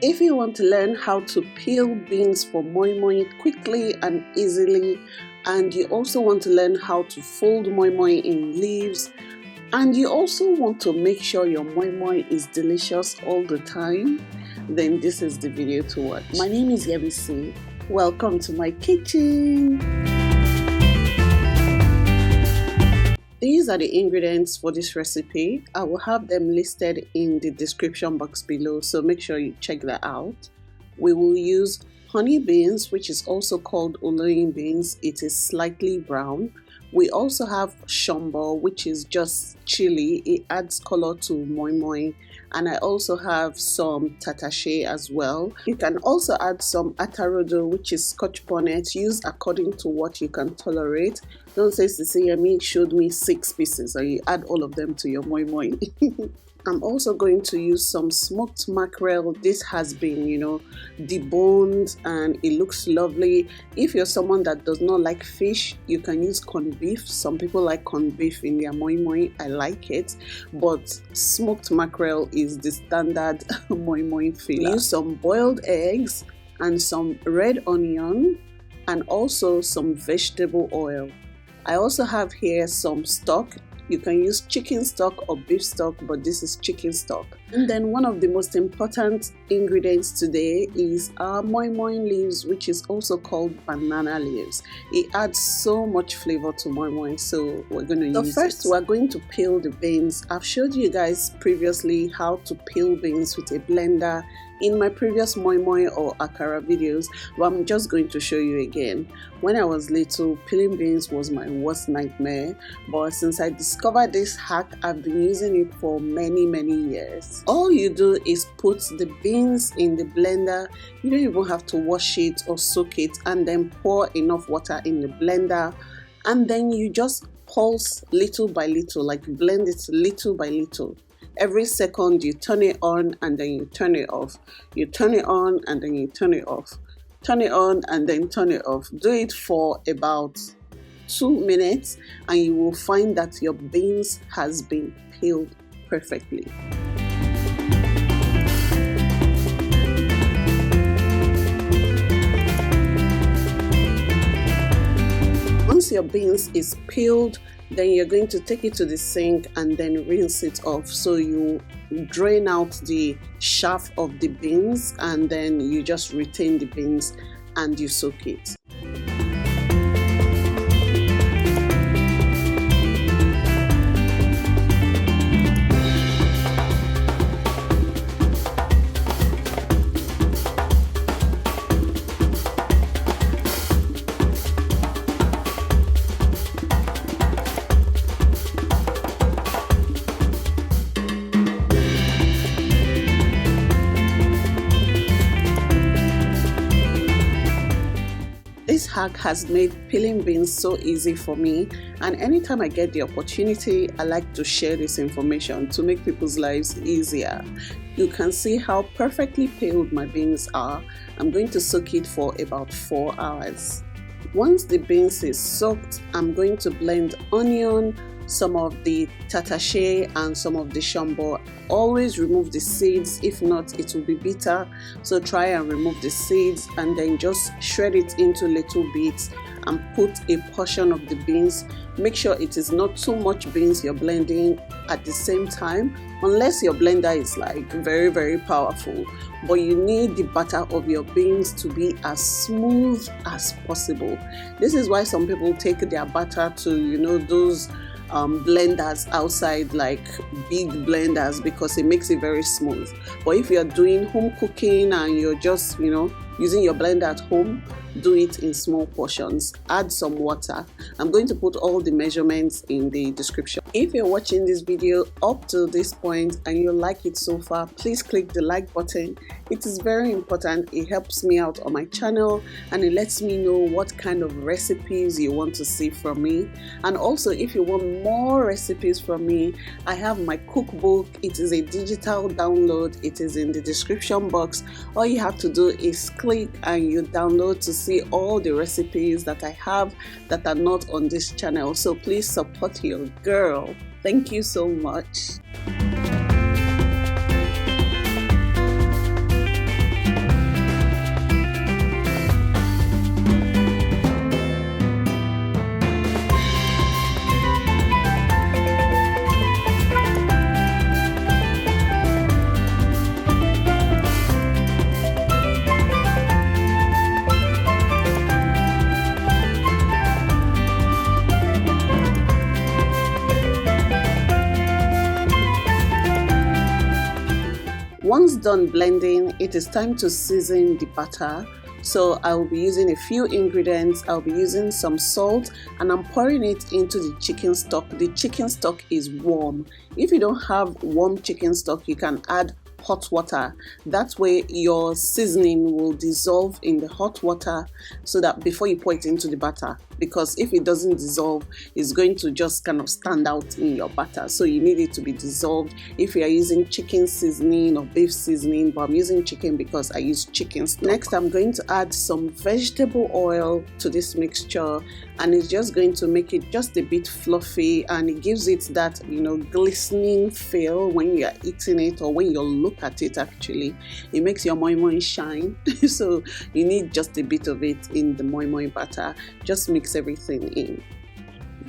If you want to learn how to peel beans for moi moi quickly and easily, and you also want to learn how to fold moi moi in leaves, and you also want to make sure your moi moi is delicious all the time, then this is the video to watch. My name is Yebisi. Welcome to my kitchen. These are the ingredients for this recipe. I will have them listed in the description box below, so make sure you check that out. We will use honey beans, which is also called oloyin beans. It is slightly brown. We also have shombo, which is just chili. It adds color to moi moi. And I also have some tatashe as well. You can also add some atara, which is Scotch Bonnet. Use according to what you can tolerate. Don't say SISI showed me 6 pieces, or you add all of them to your moi moi. I'm also going to use some smoked mackerel. This has been, deboned and it looks lovely. If you're someone that does not like fish, you can use corned beef. Some people like corned beef in their moi moi. I like it, but smoked mackerel is the standard moi moi filler. Use some boiled eggs and some red onion and also some vegetable oil. I also have here some stock. You can use chicken stock or beef stock, but this is chicken stock. And then one of the most important ingredients today is our MOIN MOIN leaves, which is also called banana leaves. It adds so much flavor to moi moi, so we're going to use it. So first, we're going to peel the beans. I've showed you guys previously how to peel beans with a blender in my previous moi moi or akara videos, but I'm just going to show you again. When I was little, peeling beans was my worst nightmare, but since I discovered this hack, I've been using it for many years. All you do is put the beans in the blender. You don't even have to wash it or soak it, and then pour enough water in the blender, and then you just pulse little by little, like blend it little by little. Every second you turn it on and then you turn it off. You turn it on and then you turn it off. Turn it on and then turn it off. Do it for about 2 minutes and you will find that your beans has been peeled perfectly. Once your beans is peeled, then you're going to take it to the sink and then rinse it off. So you drain out the chaff of the beans and then you just retain the beans and you soak it. This hack has made peeling beans so easy for me, and anytime I get the opportunity, I like to share this information to make people's lives easier. You can see how perfectly peeled my beans are. I'm going to soak it for about 4 hours. Once the beans is soaked, I'm going to blend onion, some of the tatashe and some of the shombo. Always remove the seeds, if not it will be bitter, so try and remove the seeds and then just shred it into little bits and put a portion of the beans. Make sure it is not too much beans you're blending at the same time, unless your blender is like very powerful, but you need the batter of your beans to be as smooth as possible. This is why some people take their batter to those blenders outside, like big blenders, because it makes it very smooth. But if you're doing home cooking and you're just using your blender at home, do it in small portions. Add some water. I'm going to put all the measurements in the description. If you're watching this video up to this point and you like it so far, please click the like button. It is very important. It helps me out on my channel and it lets me know what kind of recipes you want to see from me. And also, if you want more recipes from me, I have my cookbook. It is a digital download. It is in the description box. All you have to do is click and you download to see all the recipes that I have that are not on this channel. So please support your girl. Thank you so much. Once done blending, it is time to season the batter. So I will be using a few ingredients. I'll be using some salt and I'm pouring it into the chicken stock. The chicken stock is warm. If you don't have warm chicken stock, you can add hot water. That way your seasoning will dissolve in the hot water so that before you pour it into the batter, because if it doesn't dissolve, it's going to just kind of stand out in your batter. So you need it to be dissolved. If you are using chicken seasoning or beef seasoning, but I'm using chicken because I use chicken stock. Next, I'm going to add some vegetable oil to this mixture, and it's just going to make it just a bit fluffy, and it gives it that, glistening feel when you're eating it or when you look at it. Actually, it makes your moi moi shine. So you need just a bit of it in the moi moi batter. Just mix everything in.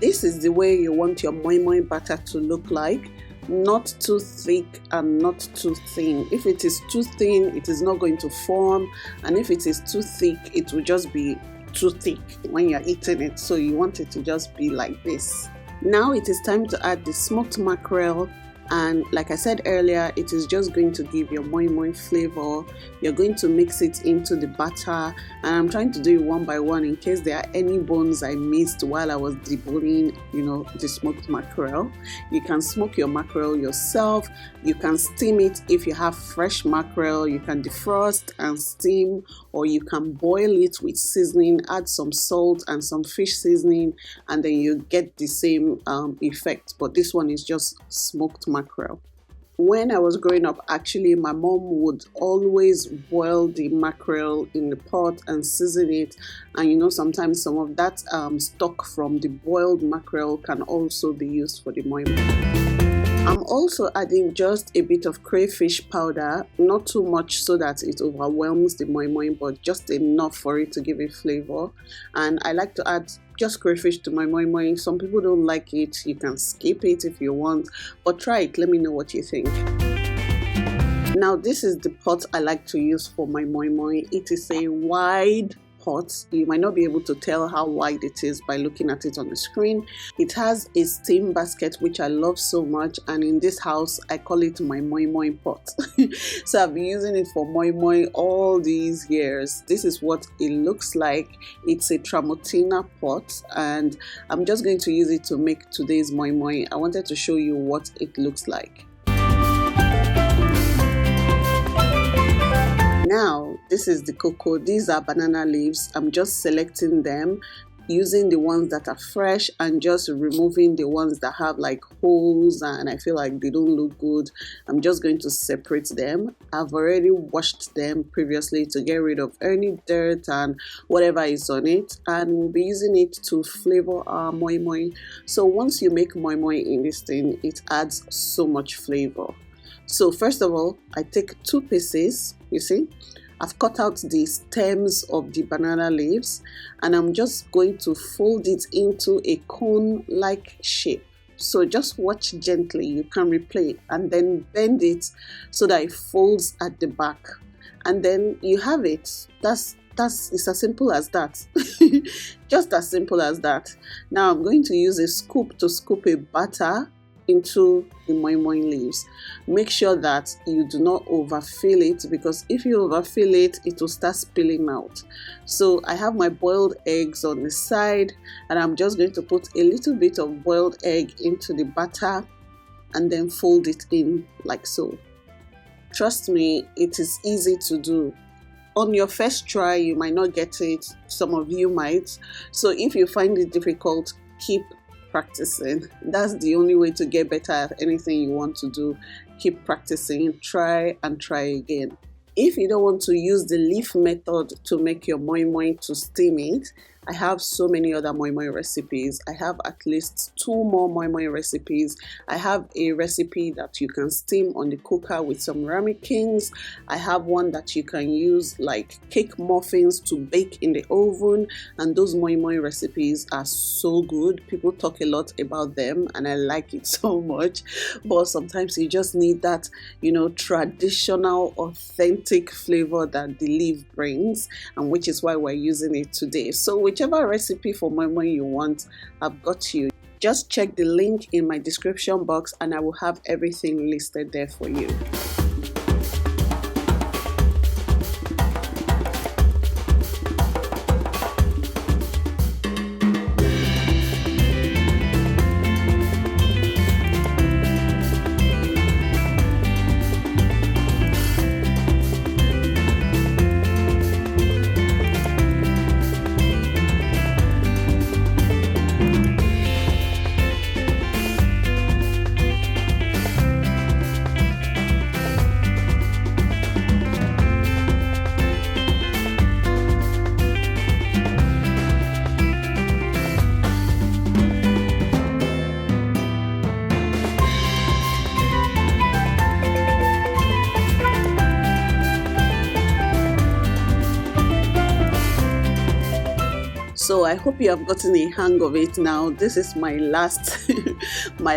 This is the way you want your moi moi batter to look like. Not too thick and not too thin. If it is too thin, it is not going to form, and if it is too thick, it will just be too thick when you're eating it. So you want it to just be like this. Now it is time to add the smoked mackerel, and like I said earlier, it is just going to give your moi moi flavor. You're going to mix it into the batter, and I'm trying to do it one by one in case there are any bones I missed while I was deboning, the smoked mackerel. You can smoke your mackerel yourself. You can steam it if you have fresh mackerel. You can defrost and steam, or you can boil it with seasoning, add some salt and some fish seasoning, and then you get the same effect. But this one is just smoked mackerel. When I was growing up, actually my mom would always boil the mackerel in the pot and season it, and sometimes some of that stock from the boiled mackerel can also be used for the moi moi. I'm also adding just a bit of crayfish powder, not too much so that it overwhelms the moi moi, but just enough for it to give it flavor. And I like to add just crayfish to my moi moi. Some people don't like it. You can skip it if you want, but try it. Let me know what you think. Now this is the pot I like to use for my moi moi. It is a wide pot. You might not be able to tell how wide it is by looking at it on the screen. It has a steam basket, which I love so much, and in this house I call it my moi moi pot. So I've been using it for moi moi all these years. This is what it looks like. It's a tramontina pot, and I'm just going to use it to make today's moi moi. I wanted to show you what it looks like. Now, this is the cocoa. These are banana leaves. I'm just selecting them, using the ones that are fresh and just removing the ones that have like holes and I feel like they don't look good. I'm just going to separate them. I've already washed them previously to get rid of any dirt and whatever is on it, and we'll be using it to flavor our moi moi. So once you make moi moi in this thing, it adds so much flavor. So first of all, I take 2 pieces. You see, I've cut out the stems of the banana leaves, and I'm just going to fold it into a cone-like shape. So just watch gently. You can replay and then bend it so that it folds at the back, and then you have it. It's as simple as that. Just as simple as that. Now I'm going to use a scoop to scoop a batter into the moi moi leaves. Make sure that you do not overfill it, because if you overfill it, it will start spilling out. So I have my boiled eggs on the side, and I'm just going to put a little bit of boiled egg into the batter and then fold it in like so. Trust me, it is easy to do. On your first try, you might not get it. Some of you might. So if you find it difficult, keep practicing. That's the only way to get better at anything you want to do. Keep practicing, try and try again. If you don't want to use the leaf method to make your moi moi to steam it, I have so many other moi moi recipes. I have at least 2 more moi moi recipes. I have a recipe that you can steam on the cooker with some ramekins. I have one that you can use like cake muffins to bake in the oven, and those moi moi recipes are so good. People talk a lot about them and I like it so much, but sometimes you just need that, traditional, authentic flavor that the leaf brings, and which is why we're using it today. So whichever recipe for moi moi you want, I've got you. Just check the link in my description box and I will have everything listed there for you. So I hope you have gotten a hang of it now. This is my last moi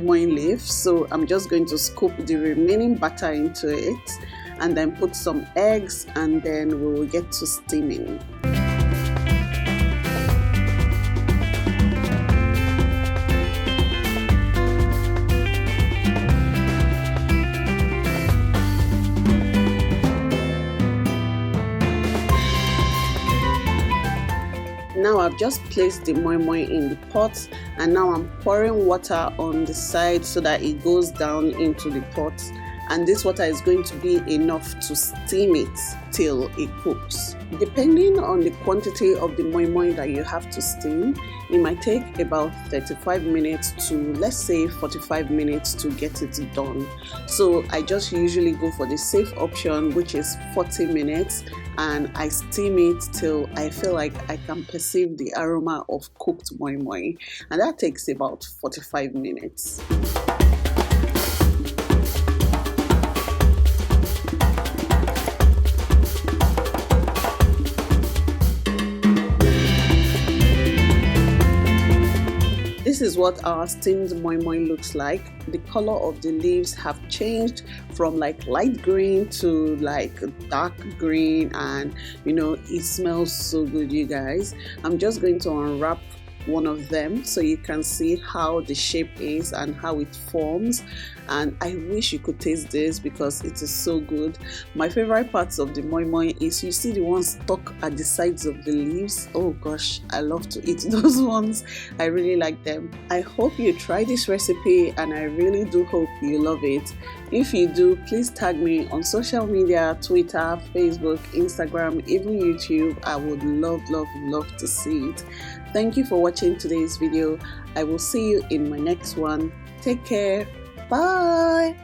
moi leaf. So I'm just going to scoop the remaining batter into it and then put some eggs, and then we will get to steaming. Now I've just placed the moi moi in the pot, and now I'm pouring water on the side so that it goes down into the pot, and this water is going to be enough to steam it till it cooks. Depending on the quantity of the moi moi that you have to steam, it might take about 35 minutes to, let's say, 45 minutes to get it done. So I just usually go for the safe option, which is 40 minutes, and I steam it till I feel like I can perceive the aroma of cooked moi moi, and that takes about 45 minutes. This is what our steamed moi moi looks like. The color of the leaves have changed from like light green to like dark green, and you know, it smells so good, you guys. I'm just going to unwrap one of them so you can see how the shape is and how it forms, and I wish you could taste this because it is so good. My favorite parts of the moi moi is, you see the ones stuck at the sides of the leaves. Oh gosh, I love to eat those ones. I really like them. I hope you try this recipe, and I really do hope you love it. If you do, please tag me on social media, Twitter, Facebook, Instagram, even YouTube. I would love to see it. Thank you for watching today's video. I will see you in my next one. Take care. Bye.